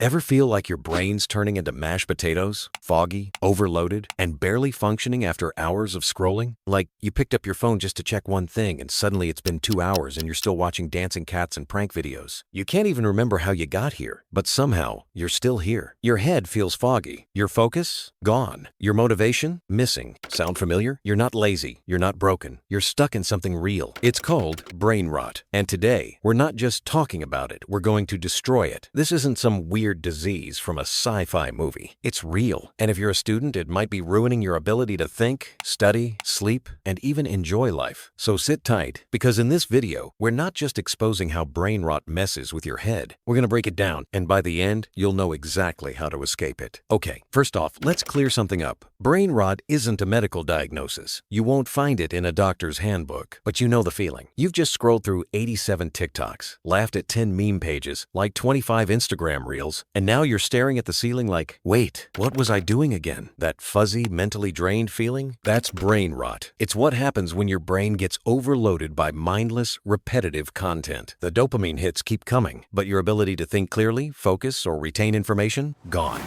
Ever feel like your brain's turning into mashed potatoes, foggy, overloaded, and barely functioning after hours of scrolling? Like you picked up your phone just to check one thing and suddenly it's been 2 hours and you're still watching dancing cats and prank videos. You can't even remember how you got here, but somehow you're still here. Your head feels foggy. Your focus? Gone. Your motivation? Missing. Sound familiar? You're not lazy. You're not broken. You're stuck in something real. It's called brain rot. And today, we're not just talking about it, we're going to destroy it. This isn't some weird disease from a sci-fi movie. It's real. And if you're a student, it might be ruining your ability to think, study, sleep, and even enjoy life. So sit tight, because in this video, we're not just exposing how brain rot messes with your head. We're going to break it down, and by the end, you'll know exactly how to escape it. Okay, first off, let's clear something up. Brain rot isn't a medical diagnosis. You won't find it in a doctor's handbook, but you know the feeling. You've just scrolled through 87 TikToks, laughed at 10 meme pages, liked 25 Instagram reels, and now you're staring at the ceiling like, wait, what was I doing again? That fuzzy, mentally drained feeling? That's brain rot. It's what happens when your brain gets overloaded by mindless, repetitive content. The dopamine hits keep coming, but your ability to think clearly, focus, or retain information? Gone.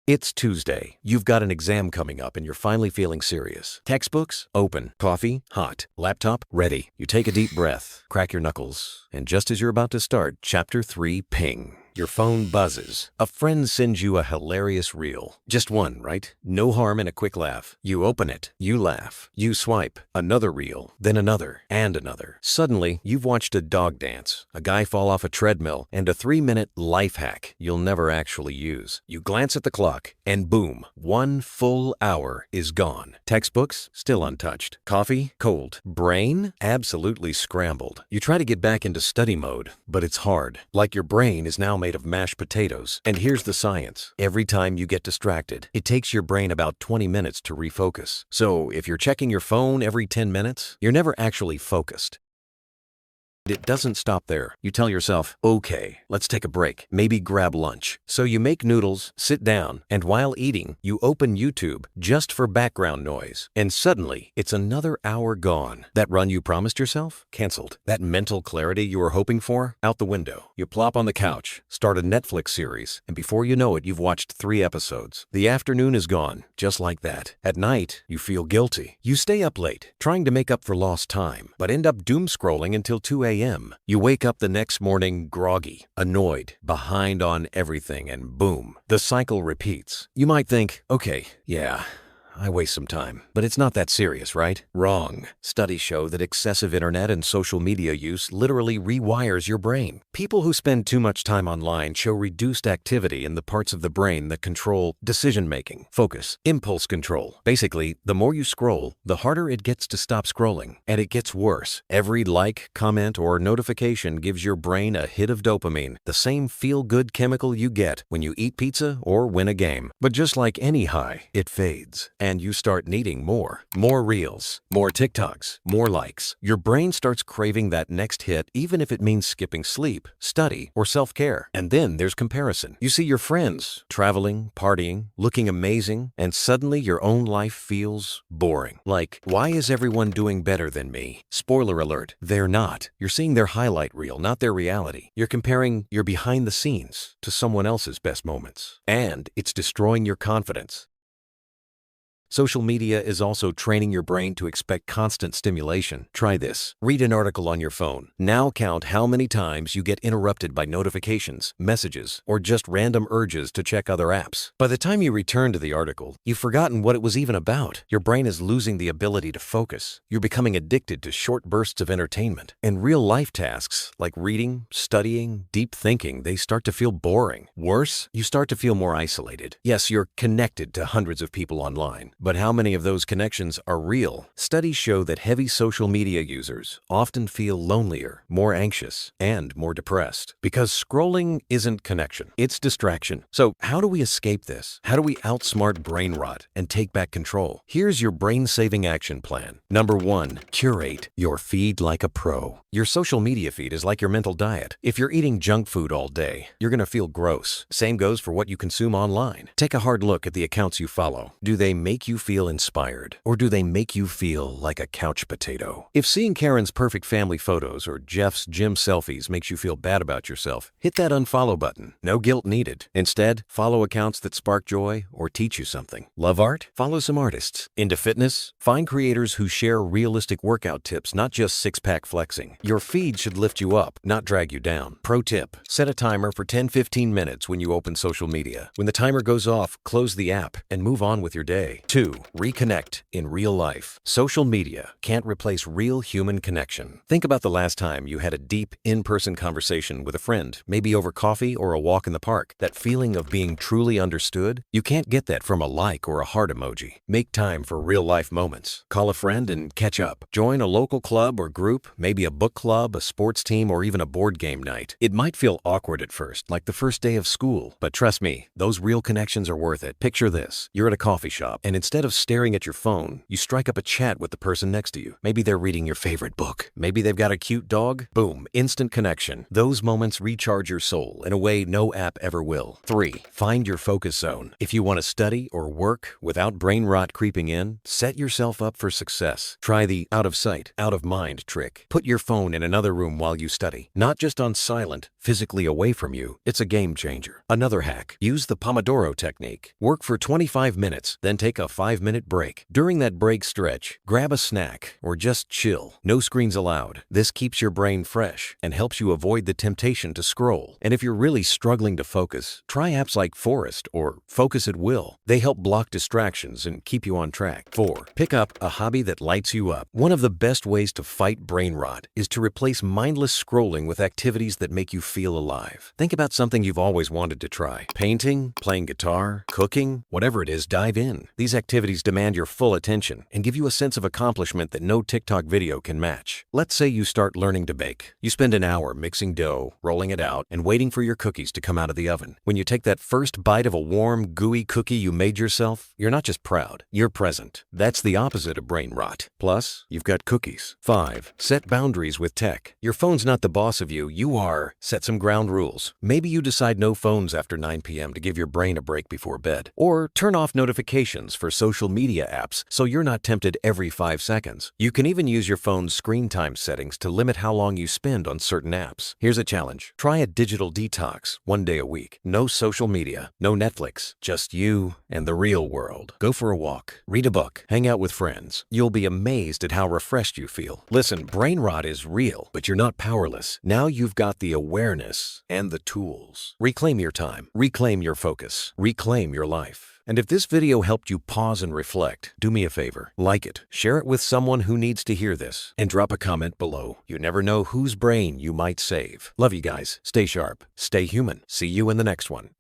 It's Tuesday. You've got an exam coming up and you're finally feeling serious. Textbooks? Open. Coffee? Hot. Laptop? Ready. You take a deep breath, crack your knuckles, and just as you're about to start, Chapter 3, ping. Your phone buzzes. A friend sends you a hilarious reel. Just one, right? No harm in a quick laugh. You open it. You laugh. You swipe. Another reel. Then another. And another. Suddenly, you've watched a dog dance, a guy fall off a treadmill, and a 3-minute life hack you'll never actually use. You glance at the clock, and boom, 1 full hour is gone. Textbooks? Still untouched. Coffee? Cold. Brain? Absolutely scrambled. You try to get back into study mode, but it's hard. Like your brain is now made of mashed potatoes. And here's the science. Every time you get distracted, it takes your brain about 20 minutes to refocus. So if you're checking your phone every 10 minutes, you're never actually focused. It doesn't stop there. You tell yourself, okay, let's take a break, maybe grab lunch. So you make noodles, sit down, and while eating, you open YouTube just for background noise. And suddenly, it's another hour gone. That run you promised yourself? Canceled. That mental clarity you were hoping for? Out the window. You plop on the couch, start a Netflix series, and before you know it, you've watched 3 episodes. The afternoon is gone, just like that. At night, you feel guilty. You stay up late, trying to make up for lost time, but end up doom scrolling until 2 a.m. You wake up the next morning groggy, annoyed, behind on everything, and boom, the cycle repeats. You might think, okay, yeah, I waste some time. But it's not that serious, right? Wrong. Studies show that excessive internet and social media use literally rewires your brain. People who spend too much time online show reduced activity in the parts of the brain that control decision-making, focus, impulse control. Basically, the more you scroll, the harder it gets to stop scrolling. And it gets worse. Every like, comment, or notification gives your brain a hit of dopamine, the same feel-good chemical you get when you eat pizza or win a game. But just like any high, it fades. And you start needing more. More reels, more TikToks, more likes. Your brain starts craving that next hit even if it means skipping sleep, study, or self-care. And then there's comparison. You see your friends traveling, partying, looking amazing, and suddenly your own life feels boring. Like, why is everyone doing better than me? Spoiler alert, they're not. You're seeing their highlight reel, not their reality. You're comparing your behind the scenes to someone else's best moments. And it's destroying your confidence. Social media is also training your brain to expect constant stimulation. Try this. Read an article on your phone. Now count how many times you get interrupted by notifications, messages, or just random urges to check other apps. By the time you return to the article, you've forgotten what it was even about. Your brain is losing the ability to focus. You're becoming addicted to short bursts of entertainment. And real-life tasks, like reading, studying, deep thinking, they start to feel boring. Worse, you start to feel more isolated. Yes, you're connected to hundreds of people online. But how many of those connections are real? Studies show that heavy social media users often feel lonelier, more anxious, and more depressed. Because scrolling isn't connection, it's distraction. So how do we escape this? How do we outsmart brain rot and take back control? Here's your brain-saving action plan. Number 1, curate your feed like a pro. Your social media feed is like your mental diet. If you're eating junk food all day, you're going to feel gross. Same goes for what you consume online. Take a hard look at the accounts you follow. Do they make make you feel inspired, or do they make you feel like a couch potato? If seeing Karen's perfect family photos or Jeff's gym selfies makes you feel bad about yourself, hit that unfollow button. No guilt needed. Instead, follow accounts that spark joy or teach you something. Love art? Follow some artists. Into fitness? Find creators who share realistic workout tips, not just six-pack flexing. Your feed should lift you up, not drag you down. Pro tip: set a timer for 10-15 minutes when you open social media. When the timer goes off, close the app and move on with your day. 2. Reconnect in real life. Social media can't replace real human connection. Think about the last time you had a deep, in-person conversation with a friend, maybe over coffee or a walk in the park. That feeling of being truly understood? You can't get that from a like or a heart emoji. Make time for real-life moments. Call a friend and catch up. Join a local club or group, maybe a book club, a sports team, or even a board game night. It might feel awkward at first, like the first day of school, but trust me, those real connections are worth it. Picture this. You're at a coffee shop, and instead of staring at your phone, you strike up a chat with the person next to you. Maybe they're reading your favorite book. Maybe they've got a cute dog. Boom, instant connection. Those moments recharge your soul in a way no app ever will. 3. Find your focus zone. If you want to study or work without brain rot creeping in, set yourself up for success. Try the out of sight, out of mind trick. Put your phone in another room while you study. Not just on silent, physically away from you. It's a game changer. Another hack: use the Pomodoro technique. Work for 25 minutes, then take a 5-minute break. During that break stretch, grab a snack or just chill. No screens allowed. This keeps your brain fresh and helps you avoid the temptation to scroll. And if you're really struggling to focus, try apps like Forest or Focus at Will. They help block distractions and keep you on track. 4. Pick up a hobby that lights you up. One of the best ways to fight brain rot is to replace mindless scrolling with activities that make you feel alive. Think about something you've always wanted to try. Painting, playing guitar, cooking, whatever it is, dive in. These activities demand your full attention and give you a sense of accomplishment that no TikTok video can match. Let's say you start learning to bake. You spend an hour mixing dough, rolling it out, and waiting for your cookies to come out of the oven. When you take that first bite of a warm, gooey cookie you made yourself, you're not just proud, you're present. That's the opposite of brain rot. Plus, you've got cookies. 5. Set boundaries with tech. Your phone's not the boss of you, you are. Set some ground rules. Maybe you decide no phones after 9 p.m. to give your brain a break before bed. Or turn off notifications for social media apps so you're not tempted every 5 seconds. You can even use your phone's screen time settings to limit how long you spend on certain apps. Here's a challenge. Try a digital detox 1 day a week. No social media, no Netflix, just you and the real world. Go for a walk, read a book, hang out with friends. You'll be amazed at how refreshed you feel. Listen, brain rot is real, but you're not powerless. Now you've got the awareness and the tools. Reclaim your time, reclaim your focus, reclaim your life. And if this video helped you pause and reflect, do me a favor, like it, share it with someone who needs to hear this, and drop a comment below. You never know whose brain you might save. Love you guys. Stay sharp. Stay human. See you in the next one.